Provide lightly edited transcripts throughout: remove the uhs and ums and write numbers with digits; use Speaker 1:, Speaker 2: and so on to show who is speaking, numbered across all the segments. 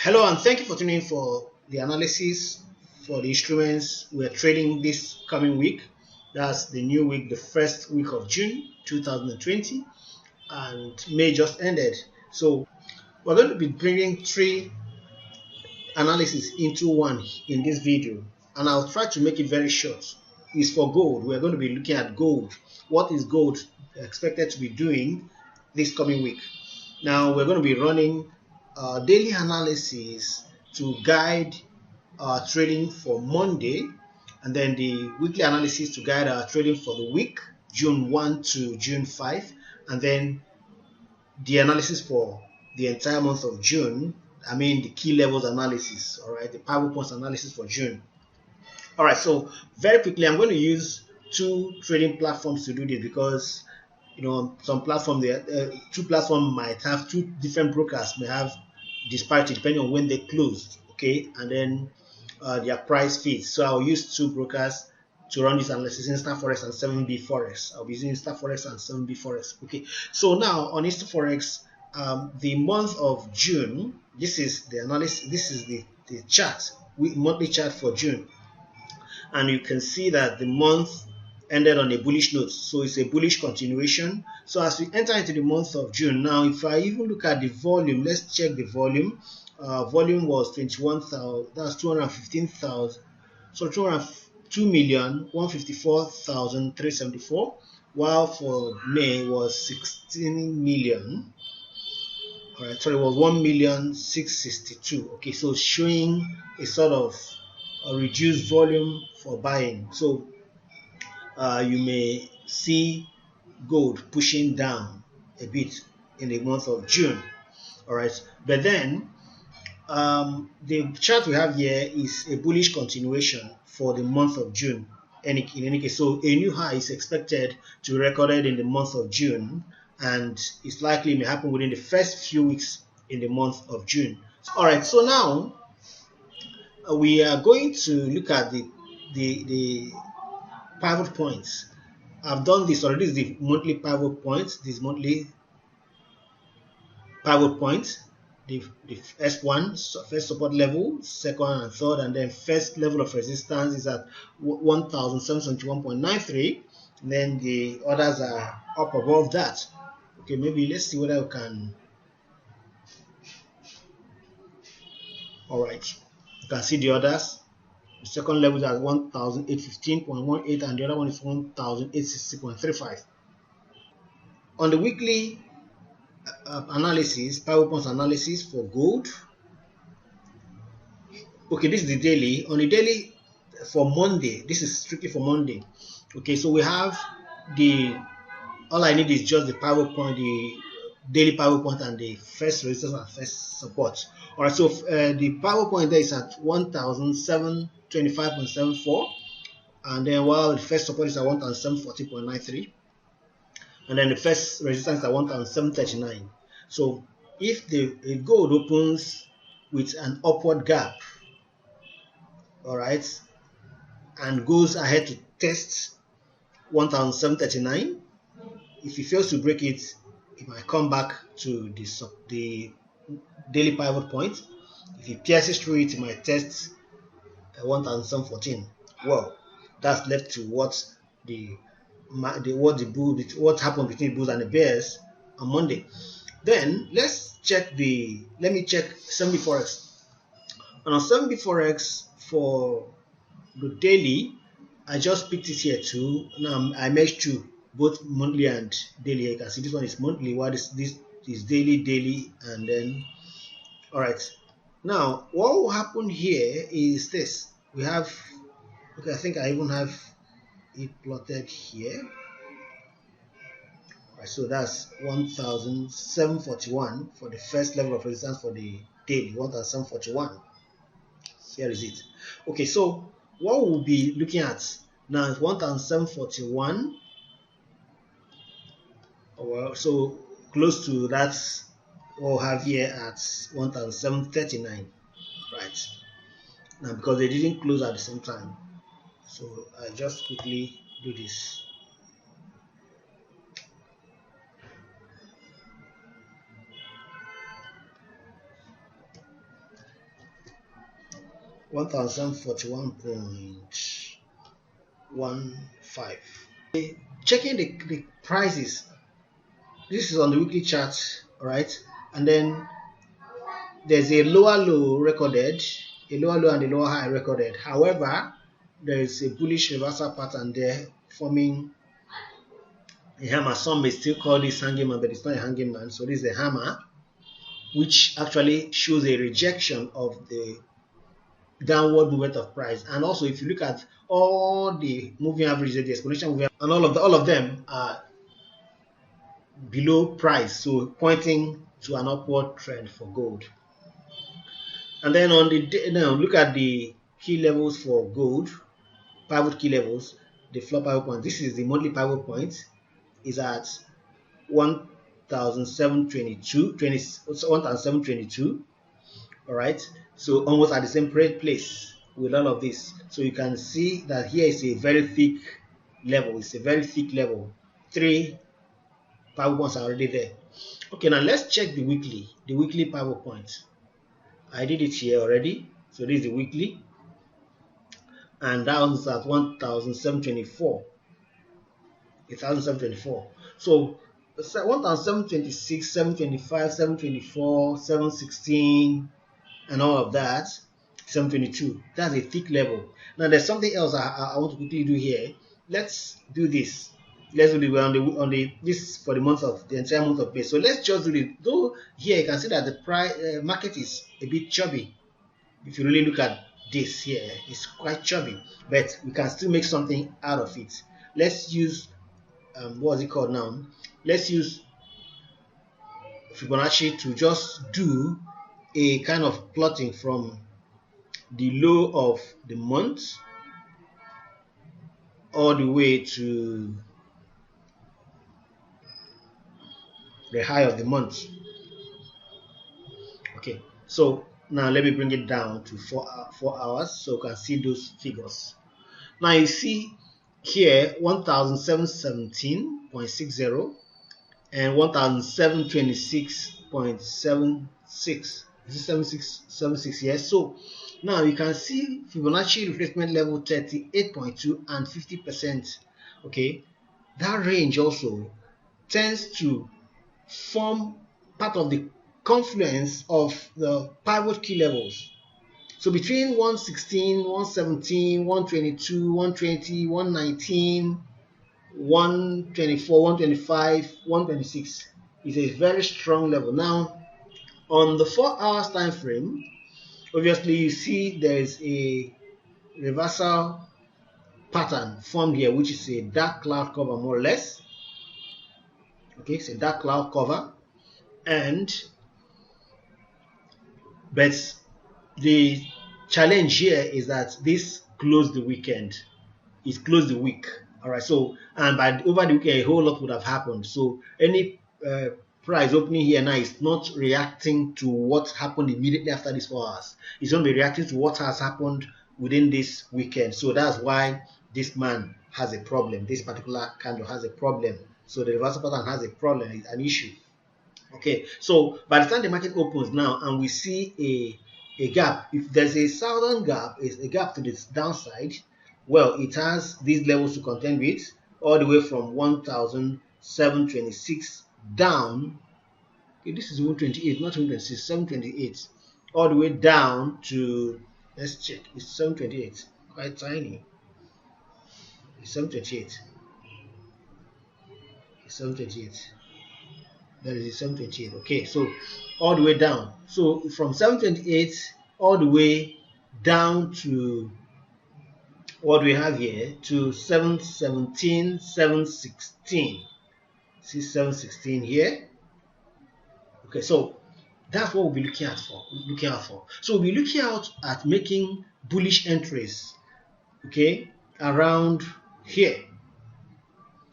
Speaker 1: Hello and thank you for tuning in for the analysis for the instruments we're trading this coming week. That's the new week, the first week of June 2020, and May just ended. So we're going to be bringing three analysis into one in this video, and I'll try to make it very short. It's for gold. We're going to be looking at gold. What is gold expected to be doing this coming week? Now we're going to be running daily analysis to guide our trading for Monday, and then the weekly analysis to guide our trading for the week, June 1 to June 5, and then the analysis for the entire month of June. I mean the key levels analysis, all right, the power points analysis for June. All right, so very quickly, I'm going to use two trading platforms to do this because some platform two platforms might have two different brokers may have disparity depending on when they closed, okay, and then their price feeds. So I'll use two brokers to run this analysis, InstaForex and 7B Forex. I'll be using InstaForex and 7B Forex. Okay, so now on InstaForex, the month of June, this is the analysis, this is the chart, monthly chart for June, and you can see that the month ended on a bullish note, so it's a bullish continuation. So as we enter into the month of June, now if I even look at the volume, let's check the volume. Volume was 21,000, that's 215,000, so 2,154,374, while for May was 16 million. All right, sorry, it was 1,662,000. Okay, so showing a sort of a reduced volume for buying. So you may see gold pushing down a bit in the month of June. All right, but then the chart we have here is a bullish continuation for the month of June. In any case, so a new high is expected to be recorded in the month of June, and it's likely may happen within the first few weeks in the month of June. All right, so now we are going to look at the pivot points. I've done this already. This is the monthly pivot points. This monthly pivot points. The first one, first support level, second and third, and then first level of resistance is at 1,771.93. Then the others are up above that. Okay, maybe let's see whether we can. All right, you can see the others. The second level is at 1,815.18, and the other one is 1,860.35. On the weekly analysis, power points analysis for gold. Okay, this is the daily. On the daily for Monday, this is strictly for Monday. Okay, so we have all I need is just the power point, the daily power point, and the first resistance and first support. All right, so the power point there is at 1,725.74, and then while the first support is at 1,740.93, and then the first resistance is at 1,739. So if the gold opens with an upward gap, all right, and goes ahead to test 1,739, if it fails to break it, it might come back to the daily pivot point. If it pierces through it, it might test 1,714. Well, that's left to what happened between the bulls and the bears on Monday. Then let's check let me check 7B Forex. And on 7B Forex for the daily, I just picked it here too. Now I merged two, both monthly and daily. You can see this one is monthly, while this is daily, and then all right. Now what will happen here is this. We have, okay, I think I even have it plotted here. All right, so that's 1,741 for the first level of resistance for the daily, 1,741. Here is it. Okay, so what we'll be looking at now is 1,741. Well, so close to that we'll have here at 1,739, right? Now because they didn't close at the same time, so I just quickly do this. 1041.15. Checking the prices, this is on the weekly chart, all right, and then there's a lower low recorded, a lower low and a lower high recorded. However, there is a bullish reversal pattern there forming a hammer. Some may still call this hanging man, but it's not a hanging man. So this is a hammer, which actually shows a rejection of the downward movement of price. And also, if you look at all the moving averages, the exponential moving, and all of them are below price, so pointing to an upward trend for gold. And then on the now look at the key levels for gold, pivot key levels, the floor pivot point. This is the monthly pivot point, is at 1722. All right, so almost at the same place with all of this. So you can see that here is a very thick level. It's a very thick level. 3 pivot points are already there. Okay, now let's check the weekly pivot point. I did it here already. So this is the weekly, and that one's at 1724. 1724. So 1726, 725, 724, 716, and all of that. 722. That's a thick level. Now there's something else I want to quickly do here. Let's do this. Let's do it on the this for the entire month of May. So let's just do it. Though here you can see that the price market is a bit chubby. If you really look at this here, it's quite chubby, but we can still make something out of it. Let's use what is it called now? Let's use Fibonacci to just do a kind of plotting from the low of the month all the way to the high of the month. Okay, so now let me bring it down to 4 hours so you can see those figures. Now you see here 1717.60 and 1726.76. This is 7676 here. So now you can see Fibonacci retracement level 38.2 and 50%. Okay, that range also tends to form part of the confluence of the pivot key levels. So between 116, 117, 122, 120, 119, 124, 125, 126 is a very strong level. Now, on the 4 hours time frame, obviously you see there is a reversal pattern formed here, which is a dark cloud cover more or less. Okay, it's a dark cloud cover, but the challenge here is that this closed the weekend. It closed the week. All right. So and over the weekend, a whole lot would have happened. So any price opening here now is not reacting to what happened immediately after these 4 hours. It's going to be reacting to what has happened within this weekend. So that's why this man has a problem. This particular candle has a problem. So the reversal pattern has a problem, it's an issue. Okay, so by the time the market opens now and we see a gap, if there's a southern gap, is a gap to this downside, well, it has these levels to contend with, all the way from 1726 down. Okay, this is 128, not 126, 728, all the way down to, let's check, it's 728, quite tiny. It's 728. It's 728. That is 728. Okay, so all the way down. So from 728 all the way down to what we have here to 717, 716. See 716 here. Okay, so that's what we'll be looking out for. So we'll be looking out at making bullish entries. Okay, around here,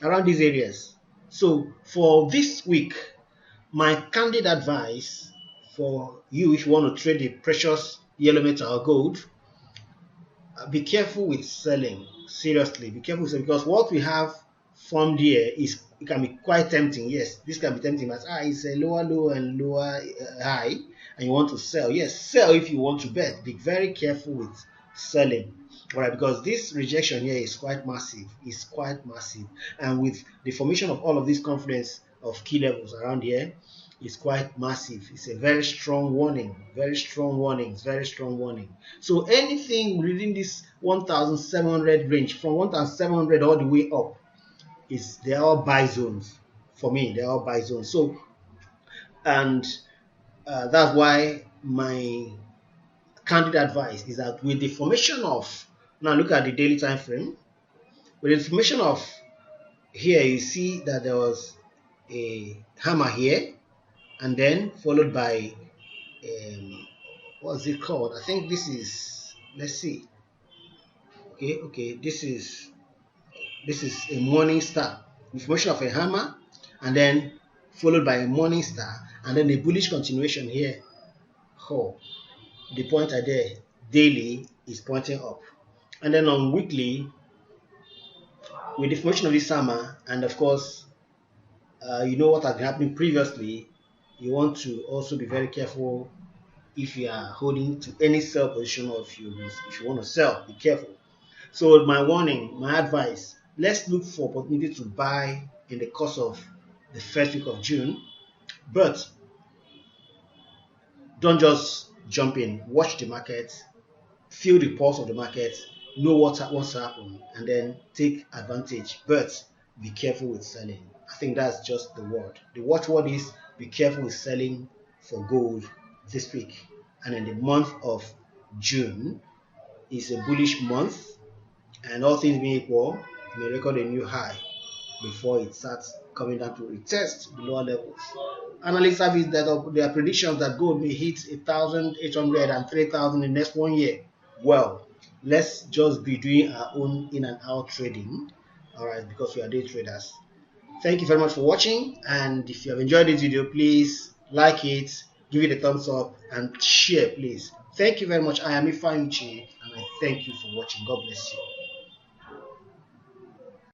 Speaker 1: around these areas. So for this week, my candid advice for you, if you want to trade the precious yellow metal or gold, be careful with selling. Seriously, be careful with selling, because what we have formed here it can be quite tempting. Yes, this can be tempting, but it's a lower low and lower high, and you want to sell, yes, sell. If you want to bet, be very careful with selling. All right, because this rejection here is quite massive. It's quite massive, and with the formation of all of these confluence of key levels around here, it's quite massive. It's a very strong warning, very strong warning, very strong warning. So anything within this 1,700 range, from 1,700 all the way up, they're all buy zones for me. They're all buy zones. So, and that's why my candid advice is that with the formation of, now look at the daily time frame, with the formation of here, you see that there was a hammer here, and then followed by what's it called? I think this is, let's see. Okay, this is a morning star, the formation of a hammer, and then followed by a morning star, and then a bullish continuation here. Oh, the pointer there daily is pointing up, and then on weekly, with the formation of this hammer, and of course, you know what had happened previously. You want to also be very careful if you are holding to any sell position, or if you want to sell, be careful. So my warning, my advice, let's look for opportunity to buy in the course of the first week of June, but don't just jump in. Watch the market, feel the pulse of the market, know what wants to happen, and then take advantage. But be careful with selling. I think that's just the word. The watchword is be careful with selling for gold this week. And in the month of June is a bullish month, and all things being equal, it may record a new high before it starts coming down to retest the lower levels. Analysts have their predictions that gold may hit 1,800 and 3,000 in the next 1 year. Well, let's just be doing our own in and out trading, all right, because we are day traders. Thank you very much for watching, and if you have enjoyed this video, please like it, give it a thumbs up, and share, please. Thank you very much. I am Ifeanyi, and I thank you for watching. God bless you.